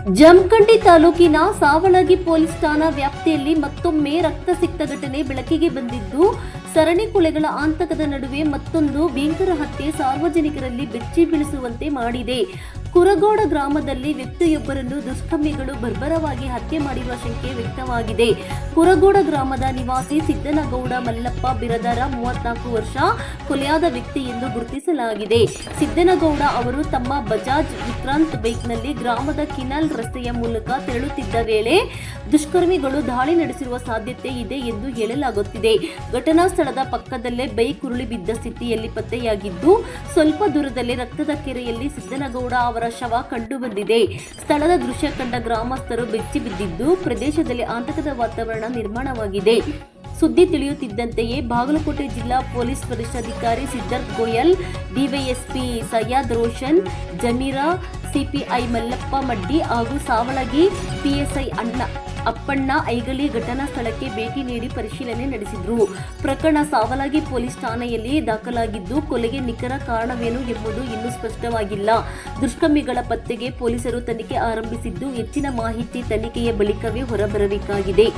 ಜಮಖಂಡಿ ತಾಲೂಕಿನ ಸಾವಳಗಿ ಪೊಲೀಸ್ ಠಾಣಾ ವ್ಯಾಪ್ತಿಯಲ್ಲಿ ಮತ್ತೊಮ್ಮೆ ರಕ್ತಸಿಕ್ತ ಘಟನೆ ಬೆಳಕಿಗೆ ಬಂದಿದ್ದು, ಸರಣಿ ಕೊಲೆಗಳ ಆತಂಕದ ನಡುವೆ ಮತ್ತೊಂದು ಭೀಕರ ಹತ್ಯೆ ಸಾರ್ವಜನಿಕರಲ್ಲಿ ಬೆಚ್ಚಿ ಬೀಳಿಸುವಂತೆ ಮಾಡಿದೆ. ಕುರಗೋಡ ಗ್ರಾಮದಲ್ಲಿ ವ್ಯಕ್ತಿಯೊಬ್ಬರನ್ನು ದುಷ್ಕರ್ಮಿಗಳು ಬರ್ಬರವಾಗಿ ಹತ್ಯೆ ಮಾಡಿರುವ ಶಂಕೆ ವ್ಯಕ್ತವಾಗಿದೆ. ಕುರಗೋಡ ಗ್ರಾಮದ ನಿವಾಸಿ ಸಿದ್ದನಗೌಡ ಮಲ್ಲಪ್ಪ ಬಿರದಾರ 34 ವರ್ಷ ಕೊಲೆಯಾದ ವ್ಯಕ್ತಿ ಎಂದು ಗುರುತಿಸಲಾಗಿದೆ. ಸಿದ್ದನಗೌಡ ಅವರು ತಮ್ಮ ಬಜಾಜ್ ವಿಕ್ರಾಂತ್ ಬೈಕ್ನಲ್ಲಿ ಗ್ರಾಮದ ಕಿನಾಲ್ ರಸ್ತೆಯ ಮೂಲಕ ತೆರಳುತ್ತಿದ್ದ ವೇಳೆ ದುಷ್ಕರ್ಮಿಗಳು ದಾಳಿ ನಡೆಸಿರುವ ಸಾಧ್ಯತೆ ಇದೆ ಎಂದು ಹೇಳಲಾಗುತ್ತಿದೆ. ಘಟನಾ ಸ್ಥಳದ ಪಕ್ಕದಲ್ಲೇ ಬೈಕ್ ಉರುಳಿ ಬಿದ್ದ ಸ್ಥಿತಿಯಲ್ಲಿ ಪತ್ತೆಯಾಗಿದ್ದು, ಸ್ವಲ್ಪ ದೂರದಲ್ಲಿ ರಕ್ತದ ಕೆರೆಯಲ್ಲಿ ಸಿದ್ದನಗೌಡ ಅವರ ಶವ ಕಂಡುಬಂದಿದೆ. ಸ್ಥಳದ ದೃಶ್ಯ ಕಂಡ ಗ್ರಾಮಸ್ಥರು ಬೆಚ್ಚಿ ಬಿದ್ದಿದ್ದು, ಪ್ರದೇಶದಲ್ಲಿ ಆತಂಕದ ವಾತಾವರಣ ನಿರ್ಮಾಣವಾಗಿದೆ. ಸುದ್ದಿ ತಿಳಿಯುತ್ತಿದ್ದಂತೆಯೇ ಬಾಗಲಕೋಟೆ ಜಿಲ್ಲಾ ಪೊಲೀಸ್ ವರಿಷ್ಠಾಧಿಕಾರಿ ಸಿದ್ಧಾರ್ಥ ಗೋಯಲ್, ಡಿವೈಎಸ್ಪಿ ಸಯ್ಯದ್ ರೋಷನ್, ಜಮೀರಾ, ಸಿಪಿಐ ಮಲ್ಲಪ್ಪ ಮಡ್ಡಿ ಹಾಗೂ ಸಾವಳಗಿ ಪಿಎಸ್ಐ ಅಪ್ಪಣ್ಣ ಐಗಳಿ ಘಟನಾ ಸ್ಥಳಕ್ಕೆ ಭೇಟಿ ನೀಡಿ ಪರಿಶೀಲನೆ ನಡೆಸಿದರು. ಪ್ರಕರಣ ಸಾವಳಗಿ ಪೊಲೀಸ್ ಠಾಣೆಯಲ್ಲಿ ದಾಖಲಾಗಿದ್ದು, ಕೊಲೆಗೆ ನಿಖರ ಕಾರಣವೇನು ಎಂಬುದು ಇನ್ನೂ ಸ್ಪಷ್ಟವಾಗಿಲ್ಲ. ದುಷ್ಕರ್ಮಿಗಳ ಪತ್ತೆಗೆ ಪೊಲೀಸರು ತನಿಖೆ ಆರಂಭಿಸಿದ್ದು, ಹೆಚ್ಚಿನ ಮಾಹಿತಿ ತನಿಖೆಯ ಬಳಿಕವೇ ಹೊರಬರಬೇಕಾಗಿದೆ.